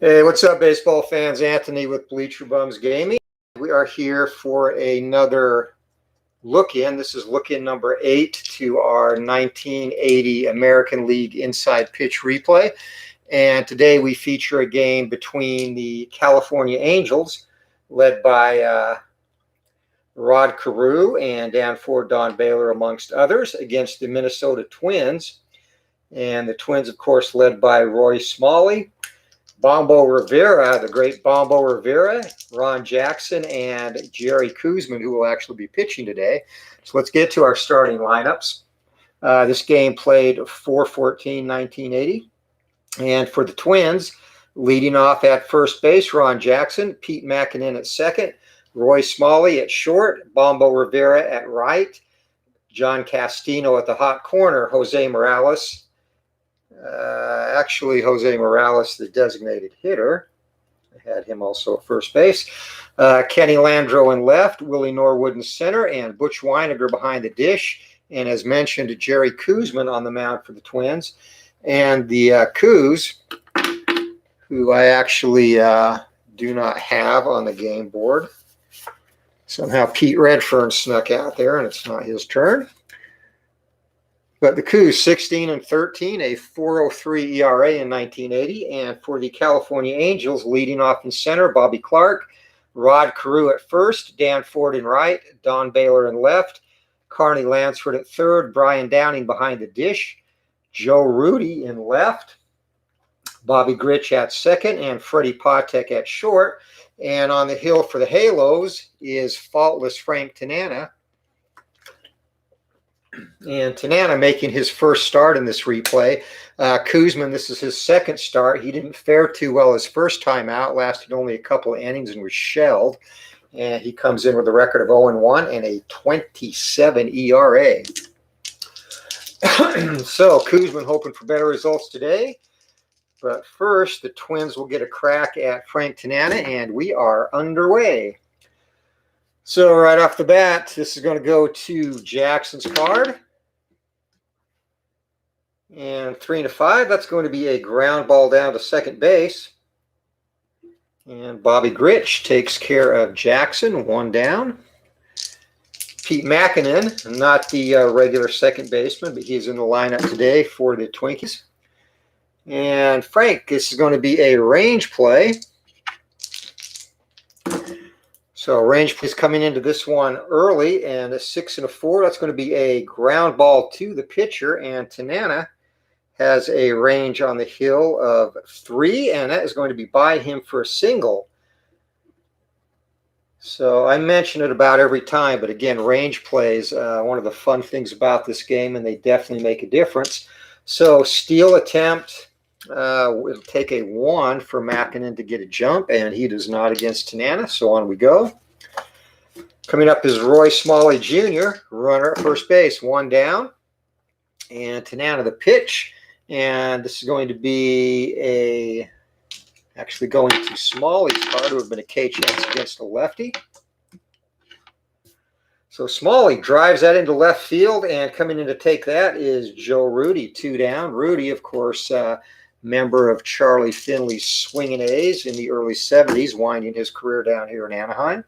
Hey, what's up, baseball fans? Anthony with Bleacher Bums Gaming. We are here for another look-in. This is look-in number 8 to our 1980 American League Inside Pitch replay. And today we feature a game between the California Angels, led by Rod Carew and down for Don Baylor, amongst others, against the Minnesota Twins. And the Twins, of course, led by Roy Smalley, Bombo Rivera, the great Bombo Rivera, Ron Jackson, and Jerry Koosman, who will actually be pitching today. So let's get to our starting lineups. This game played 4/14/1980. And for the Twins, leading off at first base, Ron Jackson, Pete Mackinnon at second, Roy Smalley at short, Bombo Rivera at right, John Castino at the hot corner, Jose Morales. Jose Morales, the designated hitter. I had him also at first base. Kenny Landreau in left, Willie Norwood in center, and Butch Weiniger behind the dish. And as mentioned, Jerry Koosman on the mound for the Twins. And the Coos, who I actually do not have on the game board. Somehow Pete Redfern snuck out there, and it's not his turn. But the Coos, 16-13, a 4.03 ERA in 1980. And for the California Angels, leading off in center, Bobby Clark, Rod Carew at first, Dan Ford in right, Don Baylor in left, Carney Lansford at third, Brian Downing behind the dish, Joe Rudy in left, Bobby Grich at second, and Freddie Patek at short. And on the hill for the Halos is faultless Frank Tanana. And Tanana making his first start in this replay. Koosman, this is his second start. He didn't fare too well his first time out, lasted only a couple of innings and was shelled. And he comes in with a record of 0-1 and a 27 ERA. So Koosman hoping for better results today. But first, the Twins will get a crack at Frank Tanana, and we are underway. So right off the bat, this is going to go to Jackson's card. And 3-5, that's going to be a ground ball down to second base. And Bobby Grich takes care of Jackson, one down. Pete Mackinnon, not the regular second baseman, but he's in the lineup today for the Twinkies. And Frank, this is going to be a range play. So range is coming into this one early, and a 6 and a 4. That's going to be a ground ball to the pitcher, and Tanana has a range on the hill of 3, and that is going to be by him for a single. So I mention it about every time, but again, range plays, one of the fun things about this game, and they definitely make a difference. So steal attempt, it'll take a 1 for Mackinnon to get a jump, and he does not against Tanana, so on we go. Coming up is Roy Smalley Jr., runner at first base, 1 down. And Tanana the pitch, and this is going to be actually going to Smalley's card. It would have been a K chance against a lefty. So Smalley drives that into left field, and coming in to take that is Joe Rudy, 2 down. Rudy, of course, member of Charlie Finley's Swingin' A's in the early 70s, winding his career down here in Anaheim.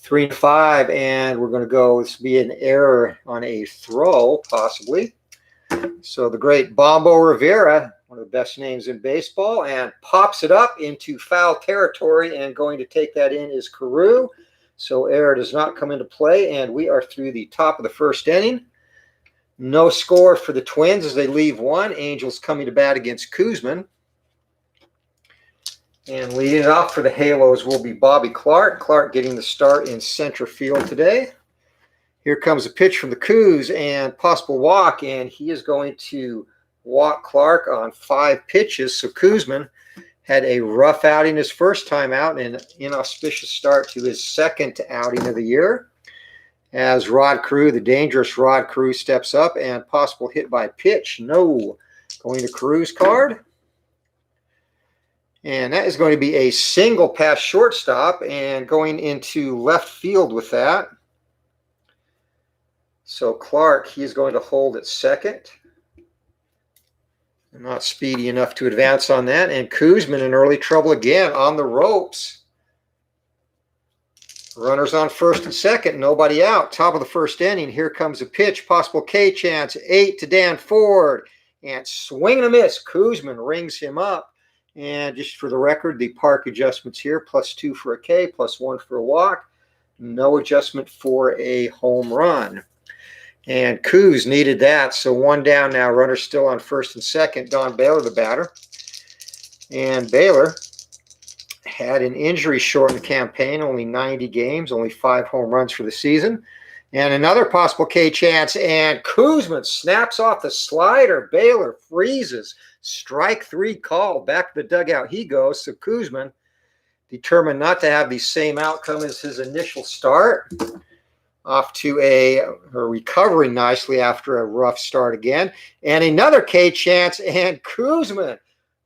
3-5, and we're going to go, this will be an error on a throw, possibly. So the great Bombo Rivera, one of the best names in baseball, and pops it up into foul territory, and going to take that in is Carew. So error does not come into play, and we are through the top of the first inning. No score for the Twins as they leave 1. Angels coming to bat against Koosman. And leading it off for the Halos will be Bobby Clark. Clark getting the start in center field today. Here comes a pitch from the Coos and possible walk, and he is going to walk Clark on 5 pitches. So Koosman had a rough outing his first time out and an inauspicious start to his second outing of the year. As Rod Carew, the dangerous Rod Carew, steps up, and possible hit by pitch. No. Going to Carew's card. And that is going to be a single past shortstop, and going into left field with that. So Clark, he's going to hold at second. Not speedy enough to advance on that. And Koosman in early trouble again on the ropes. Runners on first and second, nobody out. Top of the first inning. Here comes a pitch. Possible K chance. 8 to Dan Ford. And swing and a miss. Koosman rings him up. And just for the record, the park adjustments here, +2 for a K, +1 for a walk. No adjustment for a home run. And Koos needed that, so 1 down now. Runner still on first and second. Don Baylor, the batter. And Baylor had an injury-shortened campaign, only 90 games, only 5 home runs for the season. And another possible K chance, and Koosman snaps off the slider. Baylor freezes. Strike 3 call. Back to the dugout he goes. So Koosman, determined not to have the same outcome as his initial start, off to a recovering nicely after a rough start again. And another K chance, and Koosman,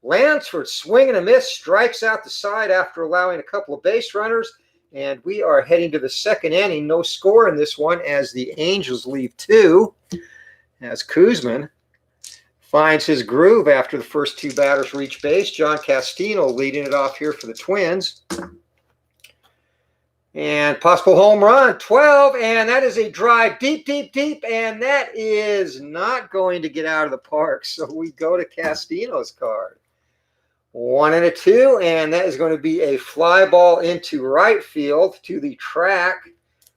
Lansford, swing and a miss, strikes out the side after allowing a couple of base runners. And we are heading to the second inning. No score in this one as the Angels leave 2. As Koosman finds his groove after the first 2 batters reach base. John Castino leading it off here for the Twins. And possible home run, 12, and that is a drive deep, deep, deep, and that is not going to get out of the park. So we go to Castino's card. 1 and a 2, and that is going to be a fly ball into right field to the track.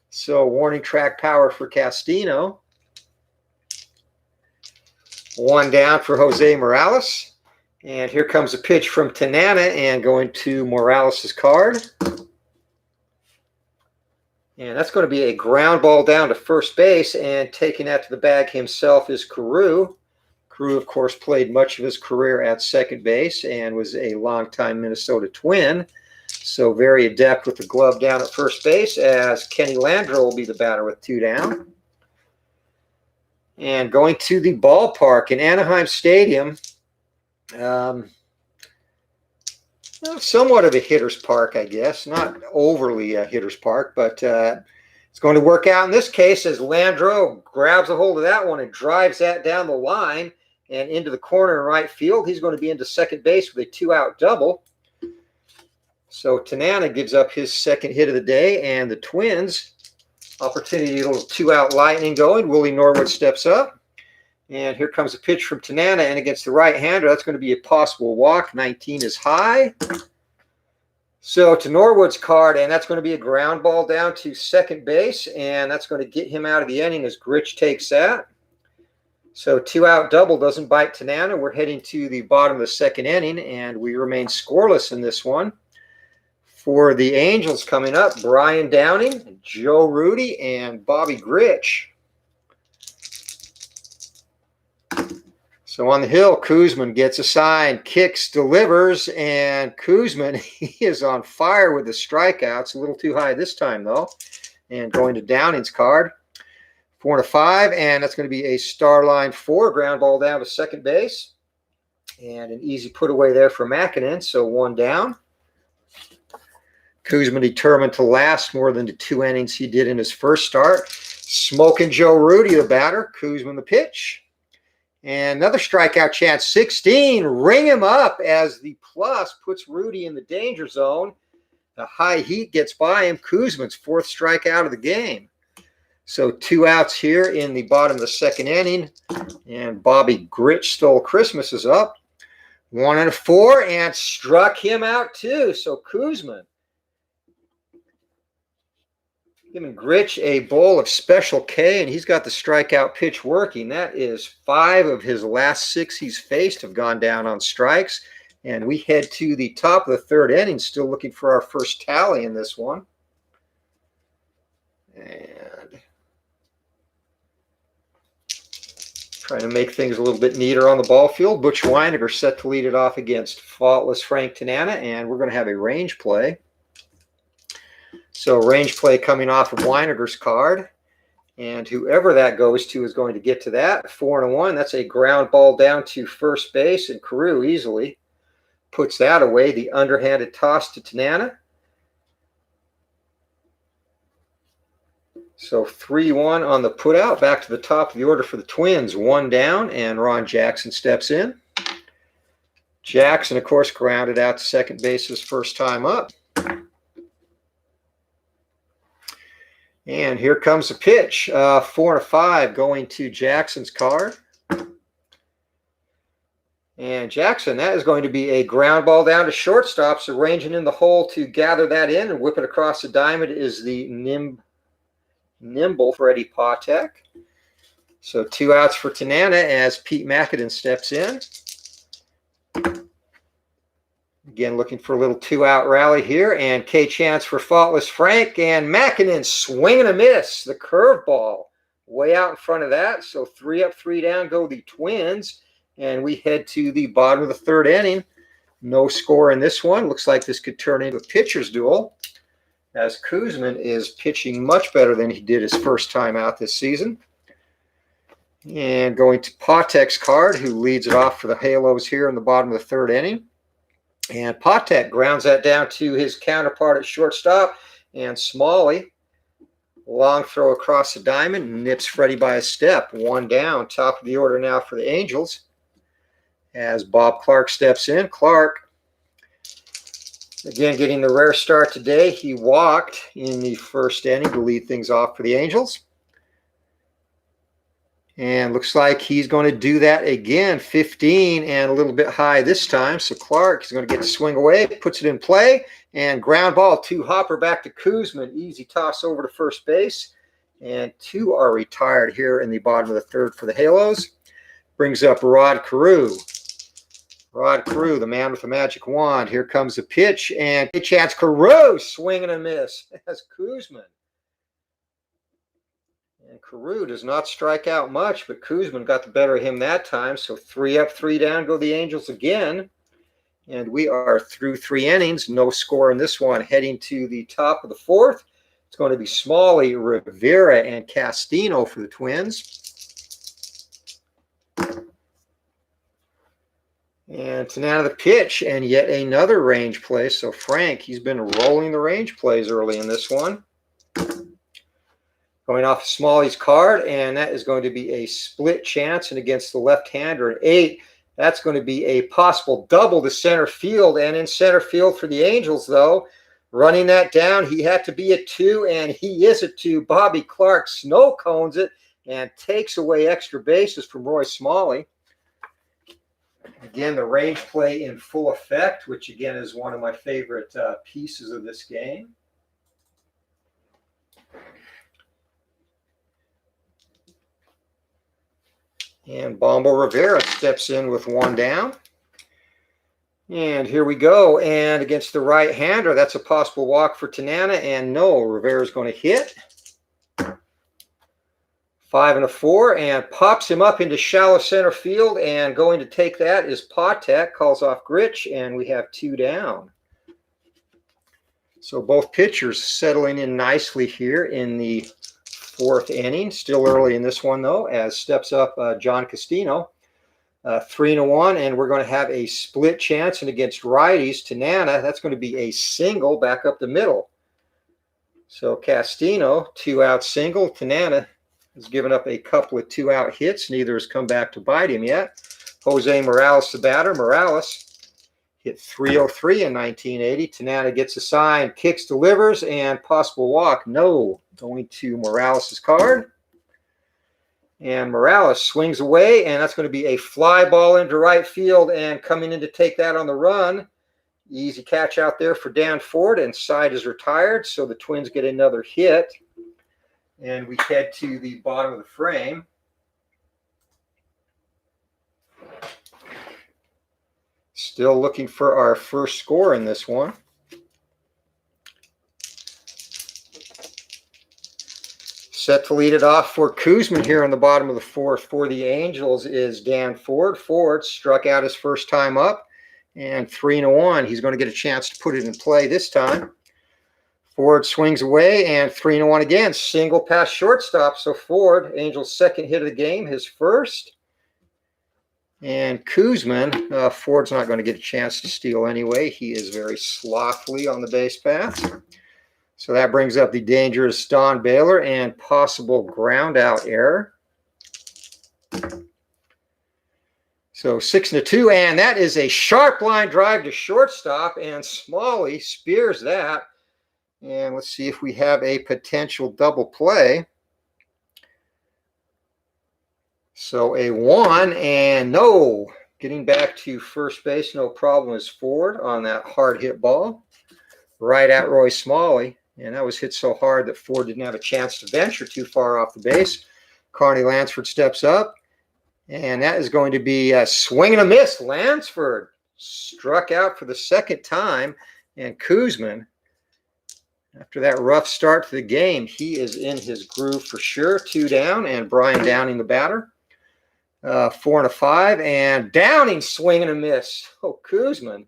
So warning track power for Castino. 1 down for Jose Morales. And here comes a pitch from Tanana and going to Morales' card. And that's going to be a ground ball down to first base, and taking that to the bag himself is Carew. Carew, of course, played much of his career at second base and was a longtime Minnesota Twin. So very adept with the glove down at first base, as Kenny Landreau will be the batter with 2 down. And going to the ballpark in Anaheim Stadium, somewhat of a hitter's park, I guess. Not overly a hitter's park, but it's going to work out in this case as Landreau grabs a hold of that one and drives that down the line and into the corner in right field. He's going to be into second base with a 2-out double. So Tanana gives up his second hit of the day, and the Twins, opportunity, a little 2-out lightning going. Willie Norwood steps up. And here comes a pitch from Tanana, and against the right-hander, that's going to be a possible walk. 19 is high. So to Norwood's card, and that's going to be a ground ball down to second base, and that's going to get him out of the inning as Grich takes that. So 2-out double doesn't bite Tanana. We're heading to the bottom of the second inning, and we remain scoreless in this one. For the Angels coming up, Brian Downing, Joe Rudy, and Bobby Grich. So on the hill, Koosman gets a sign, kicks, delivers, and Koosman, he is on fire with the strikeouts. A little too high this time, though. And going to Downing's card. 4 and a 5, and that's going to be a star line 4, ground ball down to second base. And an easy put away there for Makinen, so 1 down. Koosman determined to last more than the 2 innings he did in his first start. Smoking Joe Rudy, the batter. Koosman, the pitch. And another strikeout chance, 16. Ring him up as the plus puts Rudy in the danger zone. The high heat gets by him. Koosman's 4th strikeout of the game. So 2 outs here in the bottom of the second inning. And Bobby Grich Stole Christmas is up. 1 and a 4, and struck him out too. So Koosman giving Grich a bowl of Special K, and he's got the strikeout pitch working. That is 5 of his last 6 he's faced have gone down on strikes. And we head to the top of the third inning, still looking for our first tally in this one. And trying to make things a little bit neater on the ball field. Butch Weiniger set to lead it off against faultless Frank Tanana, and we're going to have a range play. So range play coming off of Weiniger's card, and whoever that goes to is going to get to that. 4 and a 1, that's a ground ball down to first base, and Carew easily puts that away. The underhanded toss to Tanana. So 3-1 on the putout. Back to the top of the order for the Twins. 1 down, and Ron Jackson steps in. Jackson, of course, grounded out to second base his first time up. And here comes the pitch. 4 and a 5 going to Jackson's card. And Jackson, that is going to be a ground ball down to shortstop. So arranging in the hole to gather that in and whip it across the diamond is the nimble Freddie Patek. So 2 outs for Tanana as Pete Macadon steps in. Again, looking for a little 2-out rally here. And K-chance for Faultless Frank. And Macadon swing and a miss. The curveball way out in front of that. So 3 up, 3 down go the Twins. And we head to the bottom of the 3rd inning. No score in this one. Looks like this could turn into a pitcher's duel, as Koosman is pitching much better than he did his first time out this season. And going to Patek's card, who leads it off for the Halos here in the bottom of the 3rd inning. And Patek grounds that down to his counterpart at shortstop. And Smalley, long throw across the diamond, nips Freddie by a step. 1 down, top of the order now for the Angels. As Bob Clark steps in. Clark, again, getting the rare start today. He walked in the 1st inning to lead things off for the Angels. And looks like he's going to do that again. 15 and a little bit high this time. So Clark is going to get the swing away, puts it in play, and ground ball to Hopper back to Koosman. Easy toss over to first base. And 2 are retired here in the bottom of the 3rd for the Halos. Brings up Rod Carew. Rod Carew, the man with the magic wand. Here comes the pitch, and chance Carew, swing and a miss. That's Koosman. And Carew does not strike out much, but Koosman got the better of him that time. So 3 up, 3 down go the Angels again. And we are through 3 innings. No score in this one. Heading to the top of the 4th. It's going to be Smalley, Rivera, and Castino for the Twins. And Tanana the pitch, and yet another range play. So Frank, he's been rolling the range plays early in this one. Going off Smalley's card, and that is going to be a split chance, and against the left-hander at 8, that's going to be a possible double to center field. And in center field for the Angels, though, running that down, he had to be at 2, and he is at 2. Bobby Clark snow cones it and takes away extra bases from Roy Smalley. Again, the range play in full effect, which again is one of my favorite pieces of this game. And Bombo Rivera steps in with 1 down. And here we go. And against the right-hander, that's a possible walk for Tanana. And no, Rivera's going to hit. 5 and a 4, and pops him up into shallow center field, and going to take that is Patek, calls off Gritch, and we have 2 down. So both pitchers settling in nicely here in the 4th inning. Still early in this one, though, as steps up John Castino. 3 and 1, and we're going to have a split chance, and against righties, Tanana, that's going to be a single back up the middle. So Castino, 2-out single. Tanana has given up a couple of 2-out hits. Neither has come back to bite him yet. Jose Morales, the batter. Morales hit .303 in 1980. Tanana gets a sign, kicks, delivers, and possible walk. No, going to Morales' card. And Morales swings away, and that's going to be a fly ball into right field, and coming in to take that on the run. Easy catch out there for Dan Ford, and side is retired, so the Twins get another hit. And we head to the bottom of the frame. Still looking for our first score in this one. Set to lead it off for Koosman here in the bottom of the 4th for the Angels is Dan Ford. Ford struck out his first time up, and 3 and 1. He's going to get a chance to put it in play this time. Ford swings away, and 3 and 1 again. Single past shortstop. So Ford, Angels' second hit of the game, his first. And Koosman, Ford's not going to get a chance to steal anyway. He is very slothfully on the base path. So that brings up the dangerous Don Baylor and possible ground out error. So 6-2, and that is a sharp line drive to shortstop, and Smalley spears that. And let's see if we have a potential double play. So a 1, and no. Getting back to first base, no problem, is Ford on that hard hit ball right at Roy Smalley. And that was hit so hard that Ford didn't have a chance to venture too far off the base. Carney Lansford steps up, and that is going to be a swing and a miss. Lansford struck out for the second time, and Koosman, after that rough start to the game, he is in his groove for sure. 2 down, and Brian Downing the batter. 4-5, and Downing swing and a miss. Oh, Koosman.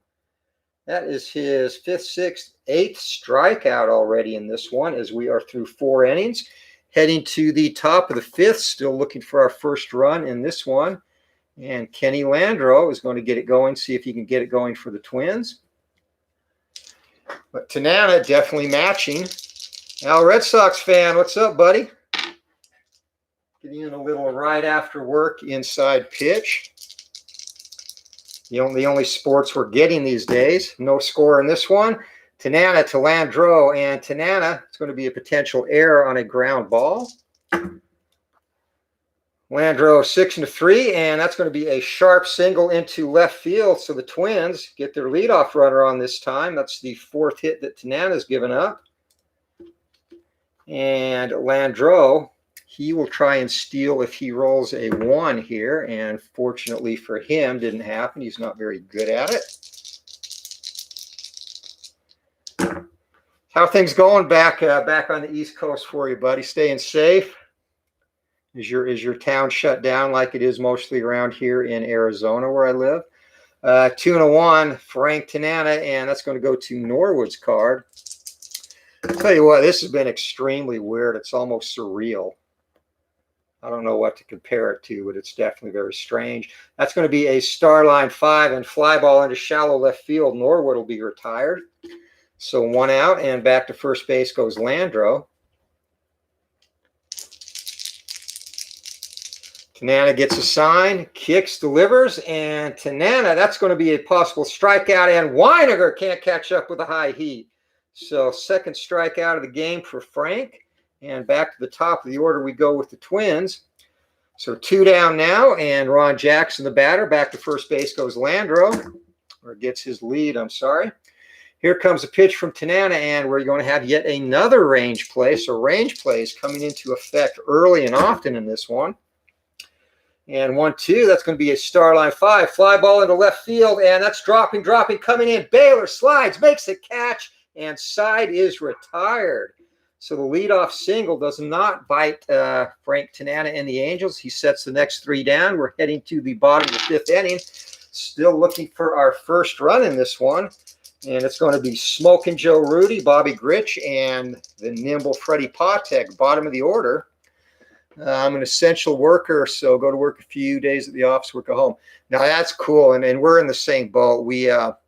That is his 5th, 6th, 8th strikeout already in this one, as we are through 4 innings. Heading to the top of the 5th, still looking for our first run in this one. And Kenny Landreau is going to get it going, see if he can get it going for the Twins. But Tanana definitely matching. Al, Red Sox fan, what's up, buddy? Getting in a little right after work inside pitch. The only sports we're getting these days. No score in this one. Tanana to Landreau, and Tanana, it's going to be a potential error on a ground ball. Landreau 6-3, and that's going to be a sharp single into left field. So the Twins get their leadoff runner on this time. That's the 4th hit that Tanana's given up. And Landreau, he will try and steal if he rolls a 1 here, and fortunately for him, didn't happen. He's not very good at it. How are things going back on the East Coast for you, buddy? Staying safe? Is your town shut down like it is mostly around here in Arizona where I live? 2-1, Frank Tanana, and that's going to go to Norwood's card. I'll tell you what, this has been extremely weird. It's almost surreal. I don't know what to compare it to, but it's definitely very strange. That's going to be a star line 5 and fly ball into shallow left field. Norwood will be retired. So 1 out, and back to first base goes Landreau. Tanana gets a sign, kicks, delivers, and Tanana, that's going to be a possible strikeout, and Weiniger can't catch up with the high heat. So 2nd strikeout of the game for Frank. And back to the top of the order we go with the Twins. So 2 down now, and Ron Jackson, the batter. Back to first base goes Landreau, or gets his lead, I'm sorry. Here comes a pitch from Tanana, and we're going to have yet another range play. So range plays coming into effect early and often in this one. And 1-2, that's going to be a star line 5. Fly ball into left field, and that's dropping, coming in. Baylor slides, makes the catch, and side is retired. So the leadoff single does not bite Frank Tanana and the Angels. He sets the next 3 down. We're heading to the bottom of the 5th inning. Still looking for our first run in this one. And it's going to be Smokin' Joe Rudy, Bobby Grich, and the nimble Freddie Patek, bottom of the order. I'm an essential worker, so go to work a few days at the office, work at home. Now, that's cool, and we're in the same boat. Well,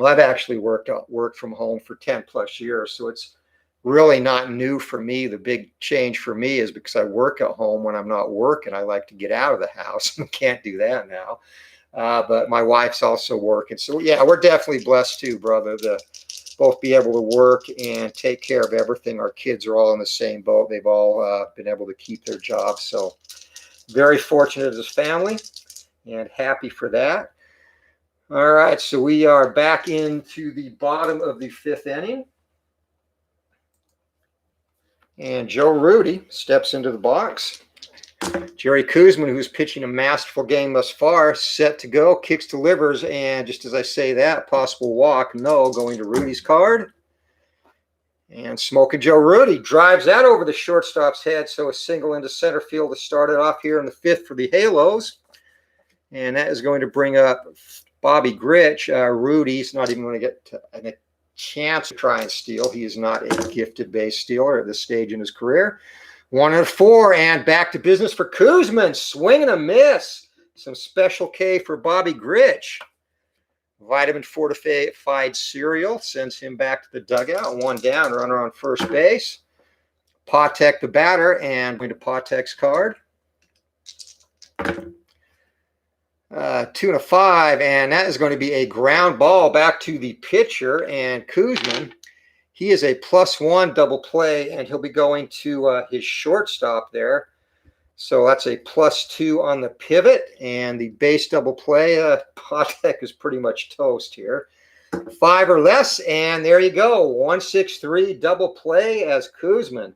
I've actually worked from home for 10-plus years, so it's really not new for me. The big change for me is because I work at home when I'm not working. I like to get out of the house. I can't do that now. But my wife's also working. So, yeah, we're definitely blessed too, brother, to both be able to work and take care of everything. Our kids are all in the same boat. They've all been able to keep their jobs. So very fortunate as a family and happy for that. All right, so we are back into the bottom of the 5th inning. And Joe Rudy steps into the box. Jerry Koosman, who's pitching a masterful game thus far, set to go, kicks, delivers, and just as I say that, possible walk, no, going to Rudy's card. And Smokin' Joe Rudy drives that over the shortstop's head, so a single into center field to start it off here in the 5th for the Halos. And that is going to bring up Bobby Grich. Rudy's not even going to get a chance to try and steal. He is not a gifted base stealer at this stage in his career. 1-4, and back to business for Koosman. Swing and a miss. Some special K for Bobby Grich. Vitamin fortified cereal sends him back to the dugout. 1 down, runner on first base. Patek the batter, and going to Patek's card. 2 and a 5, and that is going to be a ground ball back to the pitcher. And Koosman, he is a +1 double play, and he'll be going to his shortstop there. So that's a +2 on the pivot, and the base double play. Patek is pretty much toast here. 5 or less, and there you go. 163 double play as Koosman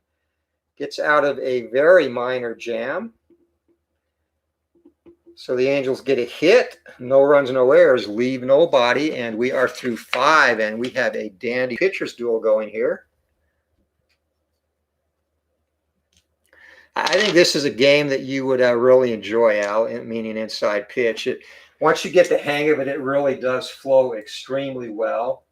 gets out of a very minor jam. So the Angels get a hit, no runs, no errors, leave nobody, and we are through 5, and we have a dandy pitchers duel going here. I think this is a game that you would really enjoy, Al, meaning inside pitch. Once you get the hang of it, it really does flow extremely well.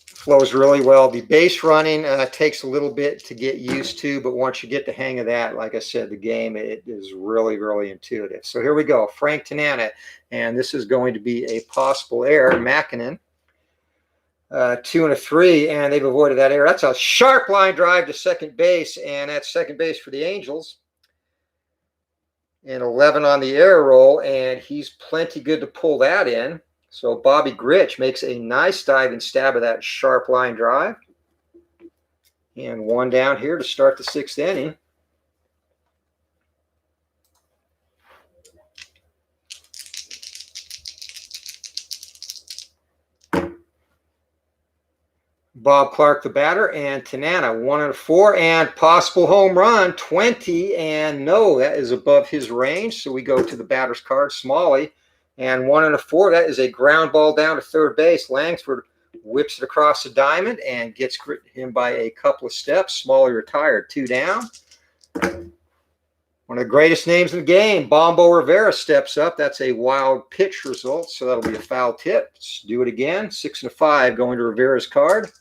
Flows really well. The base running takes a little bit to get used to, but once you get the hang of that, like I said, the game, it is really, really intuitive. So here we go. Frank Tanana, and this is going to be a possible error. Makinen, 2 and a 3, and they've avoided that error. That's a sharp line drive to second base, and that's second base for the Angels. And 11 on the error roll, and he's plenty good to pull that in. So Bobby Grich makes a nice diving stab of that sharp line drive. And 1 down here to start the 6th inning. Bob Clark, the batter, and Tanana, 1 and a 4, and possible home run, 20, and no, that is above his range. So we go to the batter's card, Smalley. And 1 and a 4, that is a ground ball down to third base. Langsford whips it across the diamond and gets him by a couple of steps. Smalley retired, 2 down. One of the greatest names in the game, Bombo Rivera, steps up. That's a wild pitch result, so that'll be a foul tip. Let's do it again. 6 and a 5 going to Rivera's card.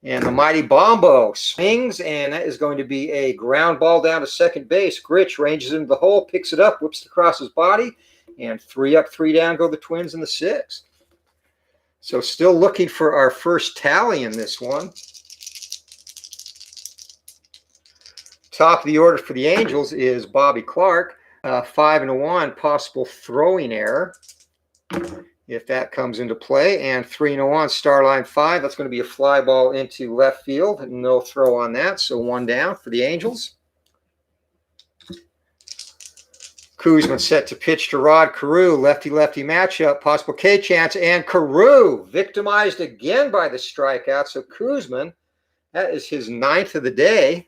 And the mighty Bombo swings, and that is going to be a ground ball down to second base. Grich ranges into the hole, picks it up, whips it across his body. And 3 up, 3 down go the Twins in the 6th. So still looking for our first tally in this one. Top of the order for the Angels is Bobby Clark. 5 and a 1, possible throwing error, if that comes into play. And 3 and a 1, star line 5. That's going to be a fly ball into left field. No throw on that, so 1 down for the Angels. Koosman set to pitch to Rod Carew. Lefty-lefty matchup. Possible K chance. And Carew victimized again by the strikeout. So Koosman, that is his 9th of the day.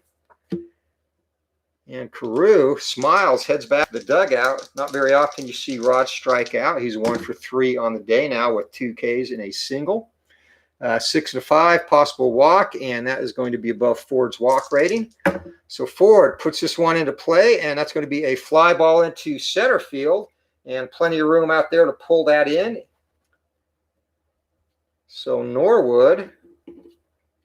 And Carew smiles, heads back to the dugout. Not very often you see Rod strike out. He's 1 for 3 on the day now with 2 Ks and a single. 6 and a 5, possible walk, and that is going to be above Ford's walk rating. So Ford puts this one into play, and that's going to be a fly ball into center field, and plenty of room out there to pull that in. So Norwood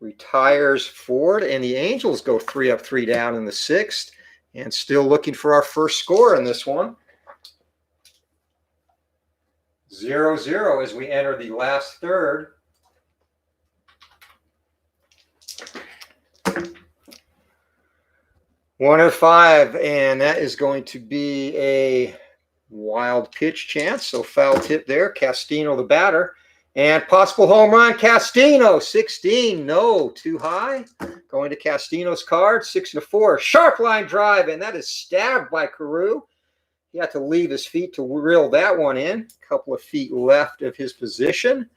retires Ford, and the Angels go 3 up, 3 down in the 6th, and still looking for our first score in this one. 0-0 as we enter the last third. One and 5, and that is going to be a wild pitch chance. So foul tip there. Castino, the batter, and possible home run. Castino, 16. No, too high. Going to Castino's card. 6 and a 4. Sharp line drive, and that is stabbed by Carew. He had to leave his feet to reel that one in. A couple of feet left of his position,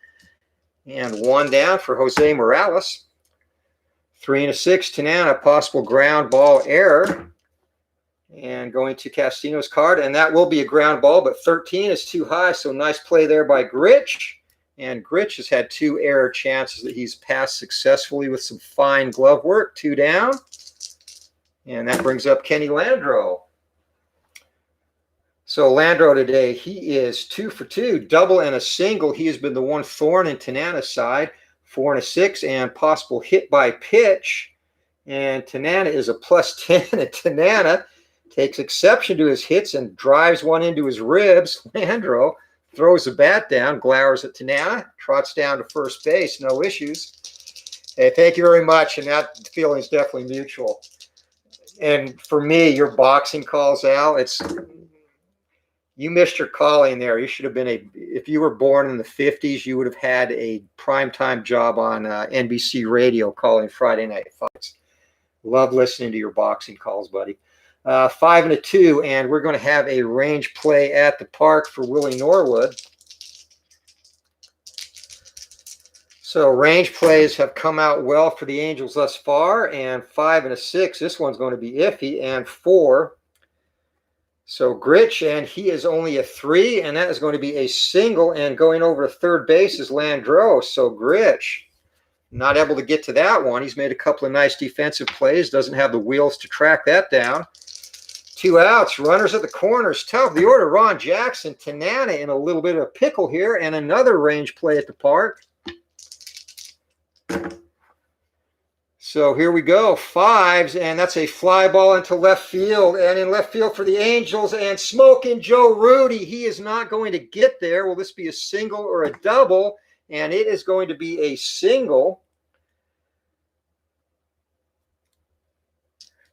and 1 down for Jose Morales. 3 and a 6, Tanana, possible ground ball error. And going to Castino's card, and that will be a ground ball, but 13 is too high, so nice play there by Grich. And Grich has had 2 error chances that he's passed successfully with some fine glove work. 2 down. And that brings up Kenny Landreau. So Landreau today, he is 2 for 2, double and a single. He has been the one thorn in Tanana's side. 4 and a 6, and possible hit by pitch. And Tanana is a +10, and Tanana takes exception to his hits and drives one into his ribs. Landreau throws the bat down, glowers at Tanana, trots down to first base, no issues. Hey, thank you very much. And that feeling is definitely mutual. And for me, your boxing calls, Al, you missed your calling there. You should have been if you were born in the 50s, you would have had a primetime job on NBC radio calling Friday night fights. Love listening to your boxing calls, buddy. 5 and a 2, and we're going to have a range play at the park for Willie Norwood. So range plays have come out well for the Angels thus far, and 5 and a 6. This one's going to be iffy, and 4. So Gritch, and he is only a 3, and that is going to be a single, and going over to third base is Landreau. So Gritch not able to get to that one. He's made a couple of nice defensive plays, doesn't have the wheels to track that down. 2 outs, runners at the corners. Top of the order, Ron Jackson. Tanana in a little bit of a pickle here, and another range play at the park. So here we go, 5s, and that's a fly ball into left field. And in left field for the Angels, and Smoking Joe Rudy. He is not going to get there. Will this be a single or a double? And it is going to be a single.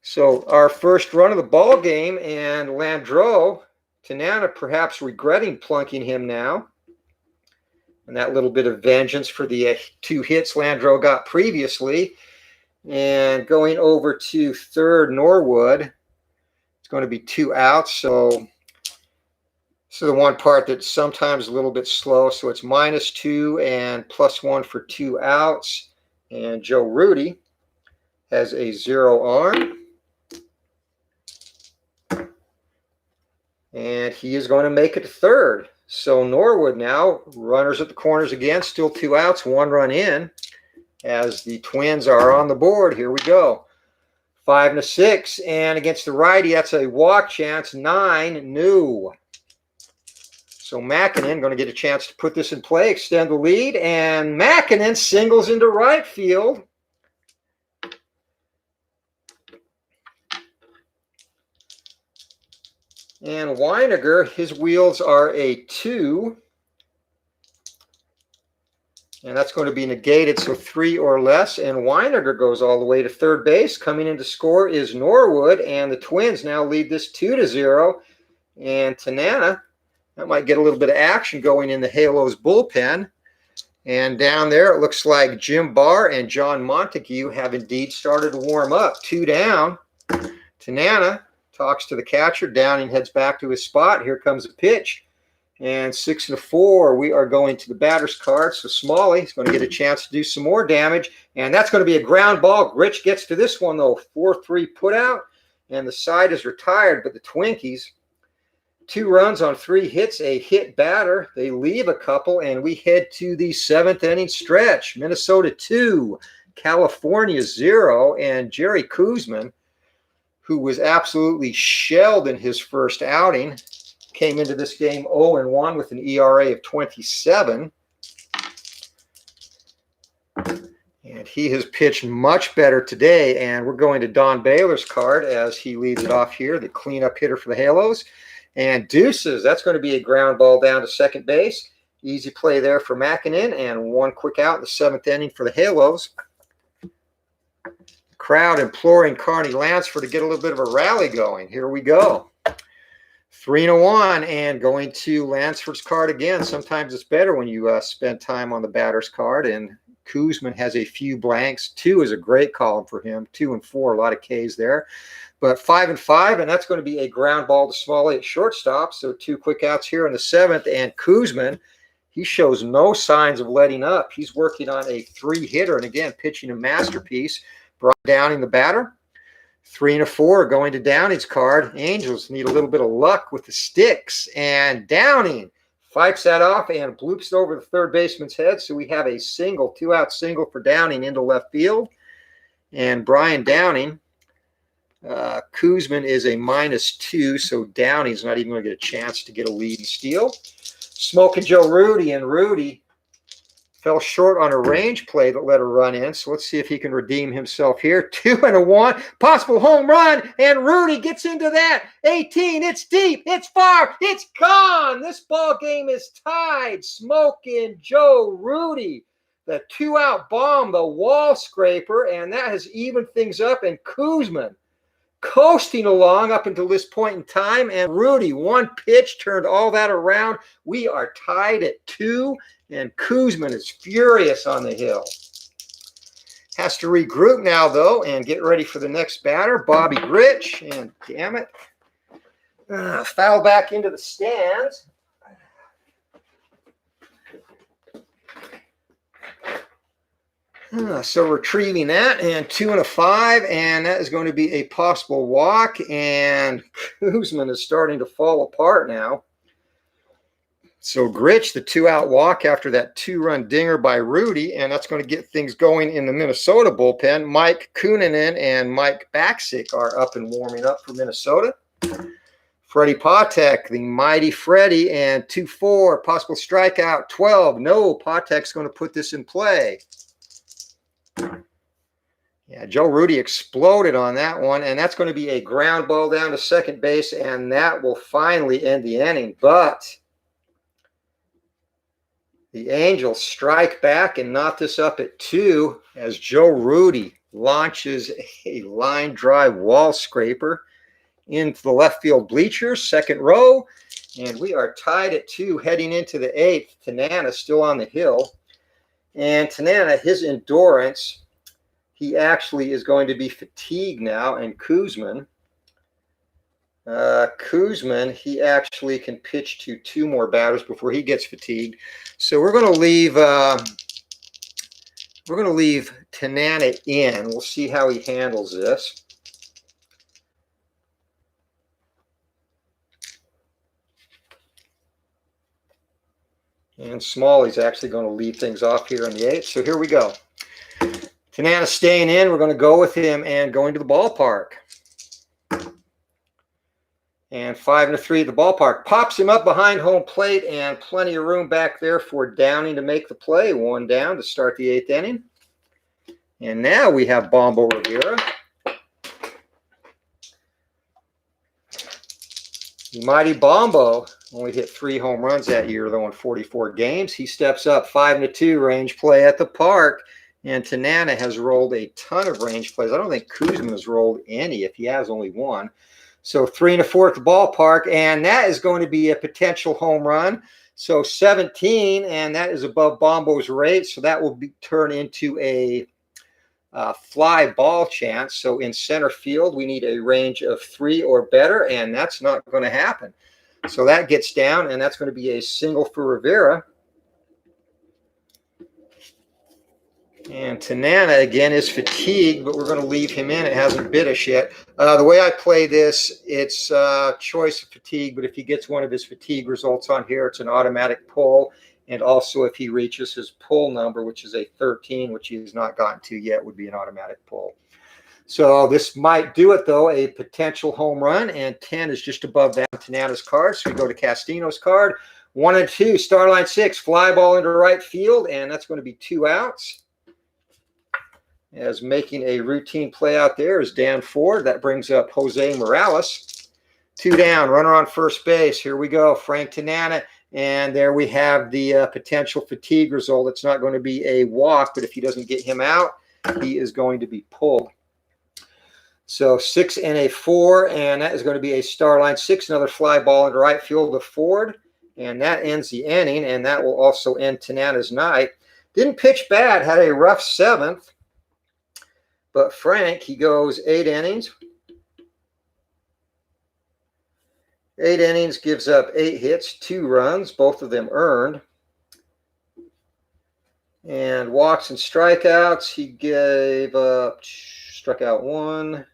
So our first run of the ball game, and Landreau, Tanana perhaps regretting plunking him now. And that little bit of vengeance for the 2 hits Landreau got previously. And going over to third, Norwood. It's going to be 2 outs. So the one part that's sometimes a little bit slow. So it's -2 and +1 for 2 outs. And Joe Rudy has a 0 arm. And he is going to make it to third. So Norwood now, runners at the corners again, still 2 outs, 1 run in, as the Twins are on the board. Here we go. 5 and a 6, and against the righty, that's a walk chance. 9, new. So Makinen going to get a chance to put this in play, extend the lead, and Makinen singles into right field. And Weiniger, his wheels are a 2. And that's going to be negated, so 3 or less. And Weiniger goes all the way to third base. Coming in to score is Norwood, and the Twins now lead this 2-0. And Tanana, that might get a little bit of action going in the Halos bullpen. And down there, it looks like Jim Barr and John Montague have indeed started to warm up. 2 down. Tanana talks to the catcher. Downing heads back to his spot. Here comes a pitch. And 6 and a 4, we are going to the batter's card. So Smalley is going to get a chance to do some more damage. And that's going to be a ground ball. Gritch gets to this one, though. 4-3 put out. And the side is retired. But the Twinkies, 2 runs on 3 hits, a hit batter. They leave a couple. And we head to the 7th inning stretch. Minnesota 2, California 0. And Jerry Koosman, who was absolutely shelled in his first outing, came into this game 0-1 with an ERA of 27. And he has pitched much better today. And we're going to Don Baylor's card as he leads it off here, the cleanup hitter for the Halos. And deuces, that's going to be a ground ball down to second base. Easy play there for Makinen, and 1 quick out in the 7th inning for the Halos. Crowd imploring Carney Lansford to get a little bit of a rally going. Here we go. 3-1, and going to Lansford's card again. Sometimes it's better when you spend time on the batter's card, and Koosman has a few blanks. 2 is a great column for him. 2 and 4, a lot of Ks there. But 5 and 5, and that's going to be a ground ball to Smalley at shortstop. So 2 quick outs here in the 7th, and Koosman, he shows no signs of letting up. He's working on a 3-hitter, and again, pitching a masterpiece. Brian Downing, the batter. 3 and 4 going to Downing's card. Angels need a little bit of luck with the sticks. And Downing fights that off and bloops it over the third baseman's head. So we have a single, 2-out single for Downing into left field. And Brian Downing, Koosman is a -2. So Downing's not even going to get a chance to get a lead and steal. Smoking Joe Rudy, and Rudy fell short on a range play that let a run in. So let's see if he can redeem himself here. 2 and 1, possible home run, and Rudy gets into that. 18, it's deep, it's far, it's gone. This ball game is tied. Smoking Joe Rudy the 2-out bomb, the wall scraper, and that has evened things up. And Koosman coasting along up until this point in time. And Rudy, one pitch, turned all that around. We are tied at 2, and Koosman is furious on the hill. Has to regroup now, though, and get ready for the next batter, Bobby Grich. And damn it, foul back into the stands. So retrieving that, and 2 and a 5, and that is going to be a possible walk. And Koosman is starting to fall apart now. So Grich, the 2-out walk after that 2-run dinger by Rudy, and that's going to get things going in the Minnesota bullpen. Mike Kunanen and Mike Baksick are up and warming up for Minnesota. Freddie Patek, the mighty Freddie, and 2-4, possible strikeout, 12. No, Patek's going to put this in play. Yeah, Joe Rudy exploded on that one, and that's going to be a ground ball down to second base, and that will finally end the inning. But the Angels strike back and knot this up at 2 as Joe Rudy launches a line drive wall scraper into the left field bleachers, second row, and we are tied at 2 heading into the 8th. Tanana still on the hill. And Tanana, his endurance, he actually is going to be fatigued now. And Koosman, he actually can pitch to 2 more batters before he gets fatigued. So we're going to leave Tanana in. We'll see how he handles this. And Smalley's actually going to lead things off here in the 8th. So here we go. Tanana staying in. We're going to go with him and going to the ballpark. And 5 and 3 at the ballpark. Pops him up behind home plate, and plenty of room back there for Downing to make the play. 1 down to start the 8th inning. And now we have Bombo Rivera. The mighty Bombo only hit 3 home runs that year, though, in 44 games. He steps up 5 and 2 range play at the park. And Tanana has rolled a ton of range plays. I don't think Koosman has rolled any, if he has only 1. So 3 and 4 at the ballpark, and that is going to be a potential home run. So 17, and that is above Bombo's rate. So that will turn into a fly ball chance. So in center field, we need a range of 3 or better, and that's not going to happen. So that gets down, and that's going to be a single for Rivera. And Tanana, again, is fatigued, but we're going to leave him in. It hasn't bit us yet. The way I play this, it's choice of fatigue, but if he gets one of his fatigue results on here, it's an automatic pull. And also if he reaches his pull number, which is a 13, which he has not gotten to yet, would be an automatic pull. So this might do it, though, a potential home run, and 10 is just above that Tanana's card. So we go to Castino's card. 1 and 2, Starline 6, fly ball into right field, and that's going to be 2 outs. As making a routine play out there is Dan Ford. That brings up Jose Morales. 2 down, runner on first base. Here we go, Frank Tanana. And there we have the potential fatigue result. It's not going to be a walk, but if he doesn't get him out, he is going to be pulled. So 6 and a 4, and that is going to be a Starline 6, another fly ball into right field to Ford. And that ends the inning, and that will also end Tanana's night. Didn't pitch bad, had a rough 7th. But Frank, he goes 8 innings. 8 innings, gives up 8 hits, 2 runs, both of them earned. And walks and strikeouts, he gave up, struck out 1,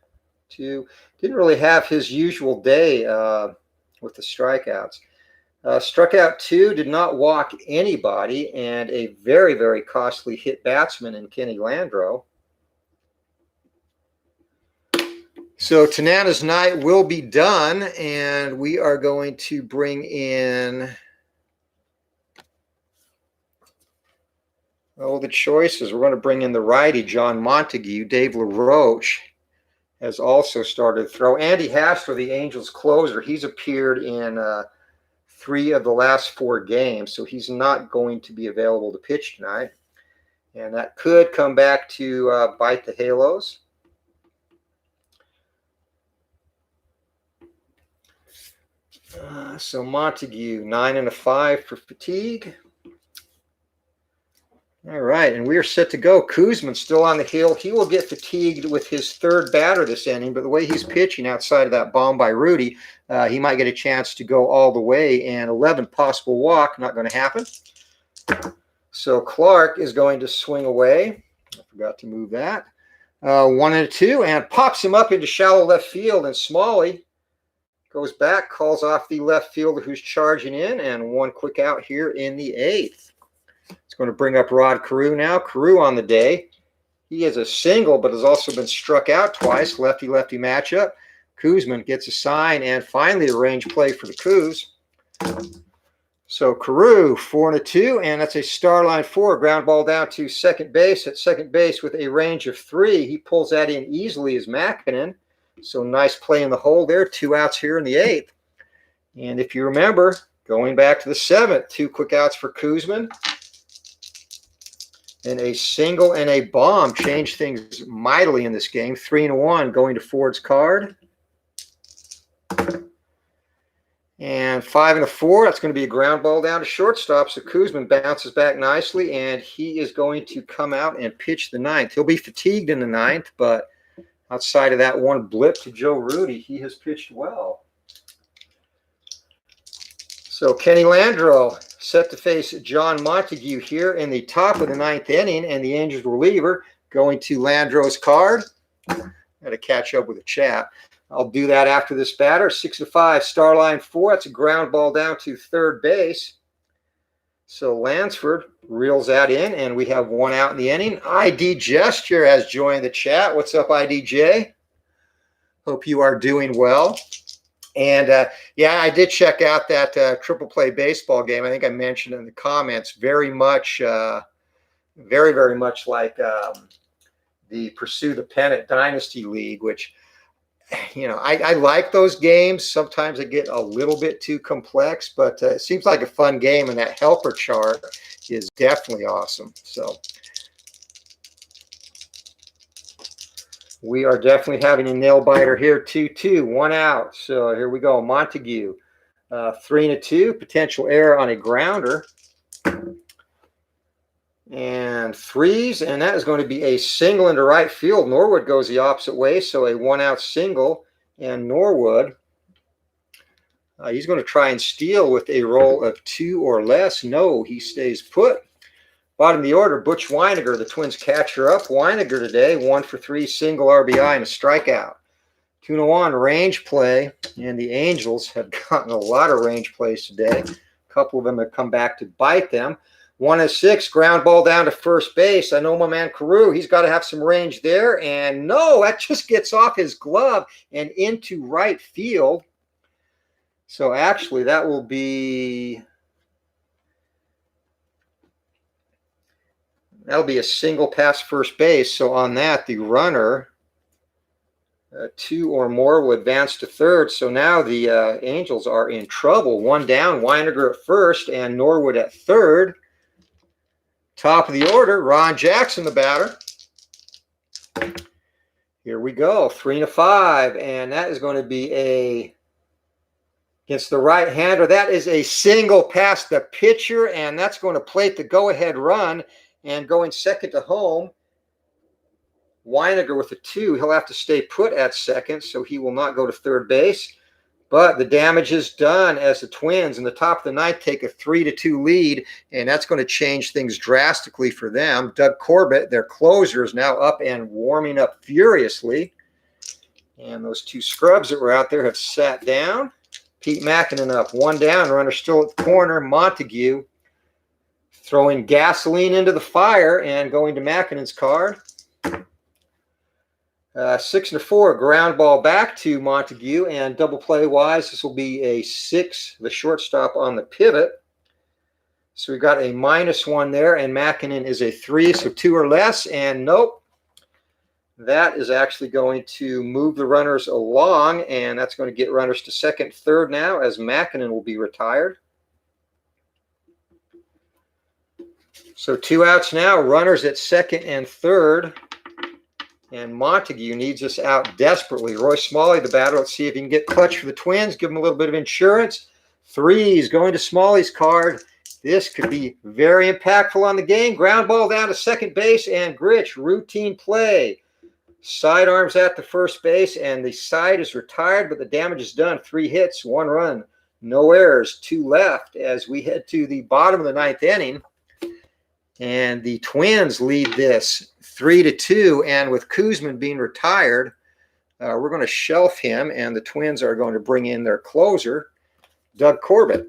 2. Didn't really have his usual day with the strikeouts. Struck out 2, did not walk anybody, and a very, very costly hit batsman in Kenny Landreau. So Tanana's night will be done, and we are going to bring in the choices. We're going to bring in the righty, John Montague. Dave LaRoche has also started to throw. Andy Hasler, the Angels closer, he's appeared in 3 of the last 4 games, so he's not going to be available to pitch tonight. And that could come back to bite the halos. So Montague, 9 and a 5 for fatigue. All right, and we are set to go. Koosman still on the hill. He will get fatigued with his third batter this inning, but the way he's pitching outside of that bomb by Rudy, he might get a chance to go all the way, and 11 possible walk, not going to happen. So Clark is going to swing away. I forgot to move that. 1 and a 2, and pops him up into shallow left field, and Smalley goes back, calls off the left fielder who's charging in, and 1 quick out here in the 8th. It's going to bring up Rod Carew now. Carew on the day. He is a single, but has also been struck out twice. Lefty-lefty matchup. Koosman gets a sign, and finally a range play for the Coos. So Carew, 4 and a 2, and that's a star line 4. Ground ball down to second base. At second base with a range of 3. He pulls that in easily as Makinen. So nice play in the hole there. 2 outs here in the 8th. And if you remember, going back to the 7th, 2 quick outs for Koosman. And a single and a bomb changed things mightily in this game. 3 and 1 going to Ford's card. And 5 and a 4. That's going to be a ground ball down to shortstop. So Koosman bounces back nicely, and he is going to come out and pitch the 9th. He'll be fatigued in the 9th, but outside of that 1 blip to Joe Rudy, he has pitched well. So Kenny Landreau set to face John Montague here in the top of the 9th inning, and the Angels reliever going to Landreau's card. Got to catch up with the chat. I'll do that after this batter. 6 and 5, star line 4. That's a ground ball down to third base. So Lansford reels that in, and we have 1 out in the inning. ID Gesture has joined the chat. What's up, IDJ? Hope you are doing well. And, yeah, I did check out that triple play baseball game. I think I mentioned in the comments, very, very much like the Pursue the Pennant Dynasty League, which, you know, I like those games. Sometimes they get a little bit too complex, but it seems like a fun game, and that helper chart is definitely awesome. So we are definitely having a nail biter here. 2-2, 1 out. So here we go. Montague, 3 and a 2, potential error on a grounder. And 3s, and that is going to be a single into right field. Norwood goes the opposite way, so a 1 out single. And Norwood, he's going to try and steal with a roll of 2 or less. No, he stays put. Bottom of the order, Butch Weiniger, the Twins catcher up. Weiniger today, 1 for 3, single RBI and a strikeout. 2-1 range play, and the Angels have gotten a lot of range plays today. A couple of them have come back to bite them. 1 and 6, ground ball down to first base. I know my man Carew, he's got to have some range there. And no, that just gets off his glove and into right field. So actually, that will be... that'll be a single past first base. So on that, the runner, 2 or more, will advance to third. So now the Angels are in trouble. 1 down, Weiniger at first and Norwood at third. Top of the order, Ron Jackson, the batter. Here we go, 3 and a 5, and that is going to be against the right-hander. That is a single past the pitcher, and that's going to plate the go-ahead run. And going second to home, Weiniger with a 2. He'll have to stay put at second, so he will not go to third base. But the damage is done as the Twins in the top of the 9th take a 3-2 lead, and that's going to change things drastically for them. Doug Corbett, their closer, is now up and warming up furiously. And those 2 scrubs that were out there have sat down. Pete Makinen up, 1 down, runner still at the corner. Montague throwing gasoline into the fire and going to Makinen's card. 6 and a 4, ground ball back to Montague, and double play wise, this will be a 6, the shortstop on the pivot. So we've got a -1 there, and Makinen is a 3, so 2 or less, and nope. That is actually going to move the runners along, and that's going to get runners to second, third now, as Makinen will be retired. So 2 outs now, runners at second and third. And Montague needs us out desperately. Roy Smalley, the batter. Let's see if he can get clutch for the Twins. Give him a little bit of insurance. 3s going to Smalley's card. This could be very impactful on the game. Ground ball down to second base, and Gritch, routine play. Sidearms at the first base, and the side is retired, but the damage is done. 3 hits, 1 run, no errors, 2 left as we head to the bottom of the 9th inning. And the Twins lead this 3-2, and with Koosman being retired, we're going to shelf him, and the Twins are going to bring in their closer, Doug Corbett.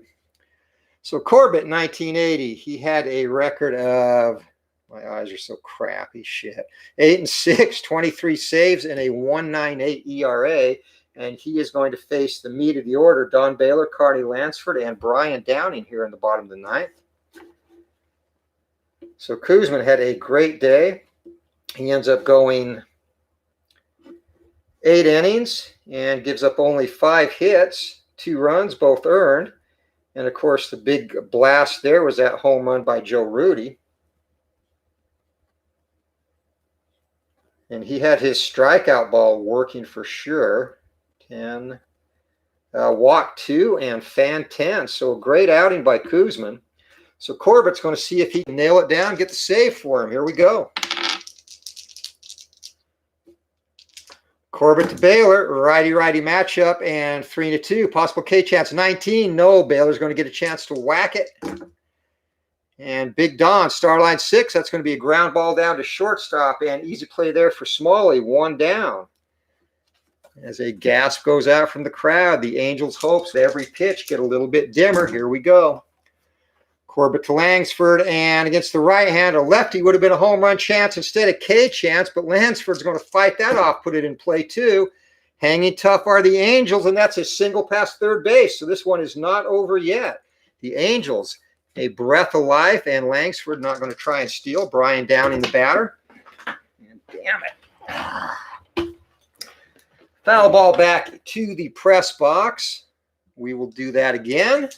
So Corbett, 1980, he had a record of, my eyes are so crappy, shit, 8-6, 23 saves, and a 1.98 ERA, and he is going to face the meat of the order, Don Baylor, Carney Lansford, and Brian Downing here in the bottom of the 9th. So Koosman had a great day. He ends up going 8 innings and gives up only 5 hits, 2 runs, both earned. And, of course, the big blast there was that home run by Joe Rudy. And he had his strikeout ball working for sure. 10, walk 2, and fan 10. So a great outing by Koosman. So Corbett's going to see if he can nail it down, get the save for him. Here we go. Corbett to Baylor, righty-righty matchup, and 3-2. Possible K chance, 19. No, Baylor's going to get a chance to whack it. And Big Don, star line 6. That's going to be a ground ball down to shortstop, and easy play there for Smalley, 1 down. As a gasp goes out from the crowd, the Angels' hopes of every pitch get a little bit dimmer. Here we go. Corbett to Langsford, and against the right-hander, lefty would have been a home run chance instead of K chance, but Lansford's going to fight that off, put it in play too. Hanging tough are the Angels, and that's a single past third base, so this one is not over yet. The Angels, a breath of life, and Langsford not going to try and steal. Brian Downing, the batter. And damn it. Foul ball back to the press box. We will do that again.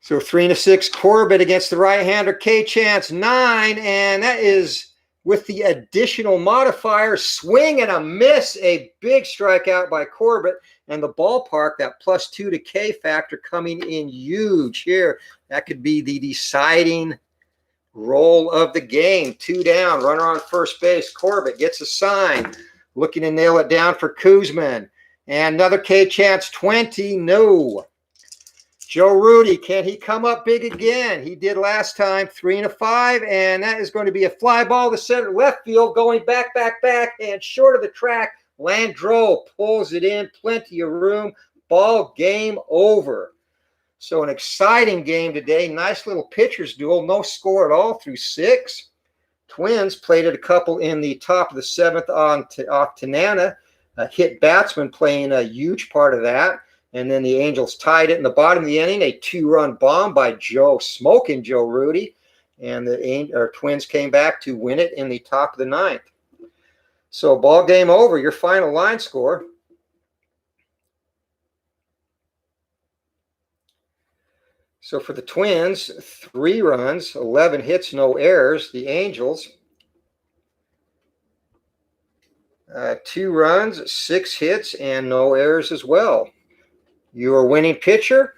So 3-6, Corbett against the right-hander, K chance 9, and that is with the additional modifier, swing and a miss, a big strikeout by Corbett, and the ballpark, that +2 to K factor coming in huge here. That could be the deciding roll of the game. 2 down, runner on first base. Corbett gets a sign, looking to nail it down for Koosman, and another K chance 20, no. Joe Rudy, can he come up big again? He did last time, 3-5, and that is going to be a fly ball to center left field, going back, and short of the track. Landreau pulls it in, plenty of room. Ball game over. So an exciting game today. Nice little pitcher's duel. No score at all through 6. Twins played it a couple in the top of the 7th off Tanana. A hit batsman playing a huge part of that. And then the Angels tied it in the bottom of the inning. A 2-run bomb by smoking Joe Rudy. And the Twins came back to win it in the top of the 9th. So ball game over. Your final line score. So for the Twins, 3 runs, 11 hits, no errors. The Angels, 2 runs, 6 hits, and no errors as well. Your winning pitcher,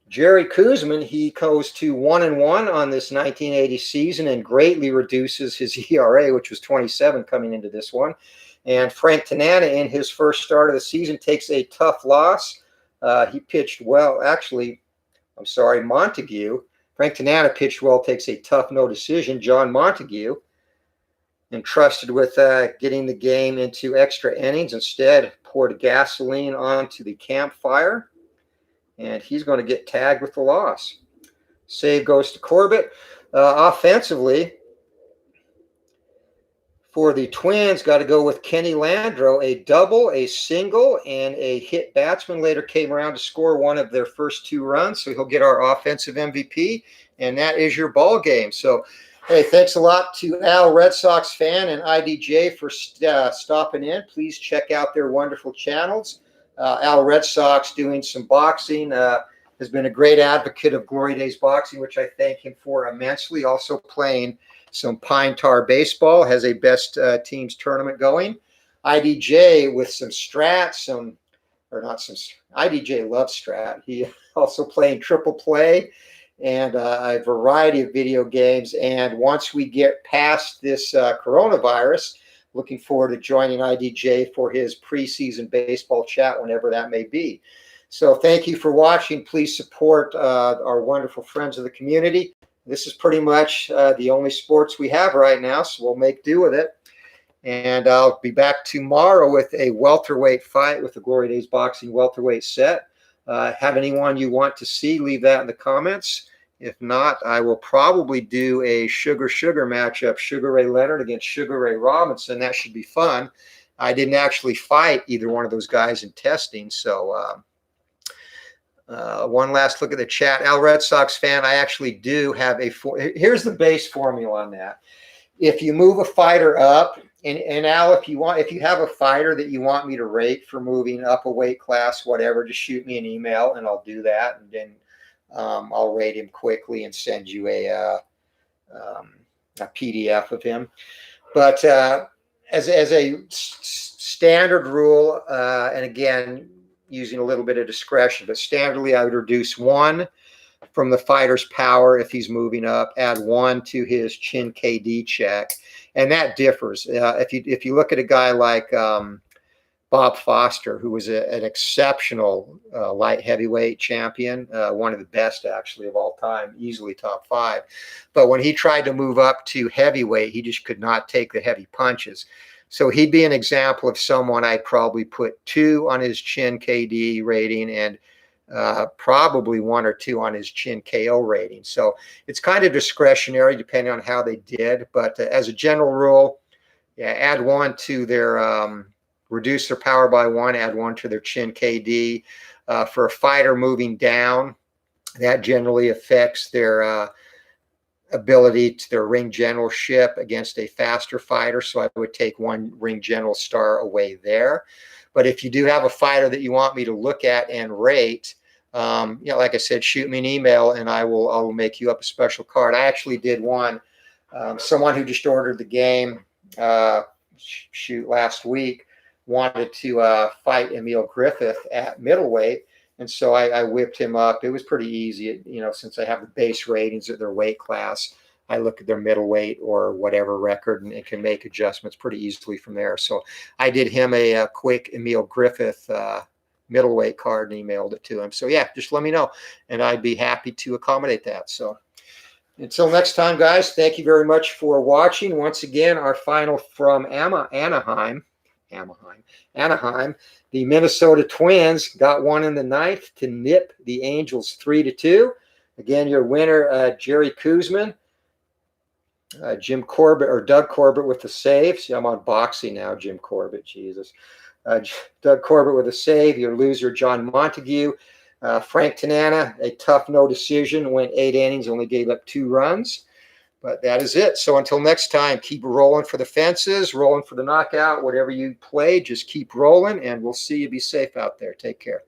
Jerry Koosman, he goes to 1-1 on this 1980 season and greatly reduces his ERA, which was 27 coming into this one. And Frank Tanana, in his first start of the season, takes a tough loss. He pitched well. Actually, I'm sorry, Montague. Frank Tanana pitched well, takes a tough no decision. John Montague, entrusted with getting the game into extra innings, instead poured gasoline onto the campfire. And he's going to get tagged with the loss. Save goes to Corbett. Offensively, for the Twins, got to go with Kenny Landreau. A double, a single, and a hit batsman later came around to score one of their first 2 runs. So he'll get our offensive MVP. And that is your ball game. So, hey, thanks a lot to Al, Red Sox fan, and IDJ for stopping in. Please check out their wonderful channels. Al Red Sox doing some boxing, has been a great advocate of Glory Days Boxing, which I thank him for immensely. Also playing some Pine Tar baseball, has a best teams tournament going. IDJ with some Strat, IDJ loves Strat. He also playing triple play and a variety of video games. And once we get past this coronavirus, looking forward to joining IDJ for his preseason baseball chat whenever that may be. So thank you for watching. Please support our wonderful friends of the community. This is pretty much the only sports we have right now, so we'll make do with it. And I'll be back tomorrow with a welterweight fight with the Glory Days Boxing welterweight set. Have anyone you want to see, leave that in the comments. If not, I will probably do a Sugar matchup, Sugar Ray Leonard against Sugar Ray Robinson. That should be fun. I didn't actually fight either one of those guys in testing, so one last look at the chat. Al Red Sox fan, I actually do have here's the base formula on that. If you move a fighter up, and Al, if you have a fighter that you want me to rate for moving up a weight class, whatever, just shoot me an email and I'll do that. And then I'll rate him quickly and send you a PDF of him. But as a standard rule, and again, using a little bit of discretion, but standardly I would reduce 1 from the fighter's power if he's moving up, add 1 to his chin KD check, and that differs. If you look at a guy like Bob Foster, who was an exceptional light heavyweight champion, one of the best actually of all time, easily top 5. But when he tried to move up to heavyweight, he just could not take the heavy punches. So he'd be an example of someone I'd probably put 2 on his chin KD rating and probably 1 or 2 on his chin KO rating. So it's kind of discretionary depending on how they did. But as a general rule, yeah, add 1 to their reduce their power by 1, add 1 to their chin KD. For a fighter moving down, that generally affects their ability to their ring generalship against a faster fighter. So I would take 1 ring general star away there. But if you do have a fighter that you want me to look at and rate, like I said, shoot me an email and I will make you up a special card. I actually did one. Someone who just ordered the game, last week, wanted to fight Emil Griffith at middleweight. And so I whipped him up. It was pretty easy, since I have the base ratings at their weight class. I look at their middleweight or whatever record and can make adjustments pretty easily from there. So I did him a quick Emil Griffith middleweight card and emailed it to him. So yeah, just let me know and I'd be happy to accommodate that. So until next time, guys, thank you very much for watching. Once again, our final from Anaheim. The Minnesota Twins got one in the 9th to nip the Angels 3-2. Again, your winner, Jerry Koosman. Jim Corbett or Doug Corbett with the save. See, I'm on boxing now, Jim Corbett, Jesus. Doug Corbett with a save. Your loser, John Montague. Frank Tanana, a tough no decision, went 8 innings, only gave up 2 runs. But that is it. So until next time, keep rolling for the fences, rolling for the knockout, whatever you play, just keep rolling, and we'll see you. Be safe out there. Take care.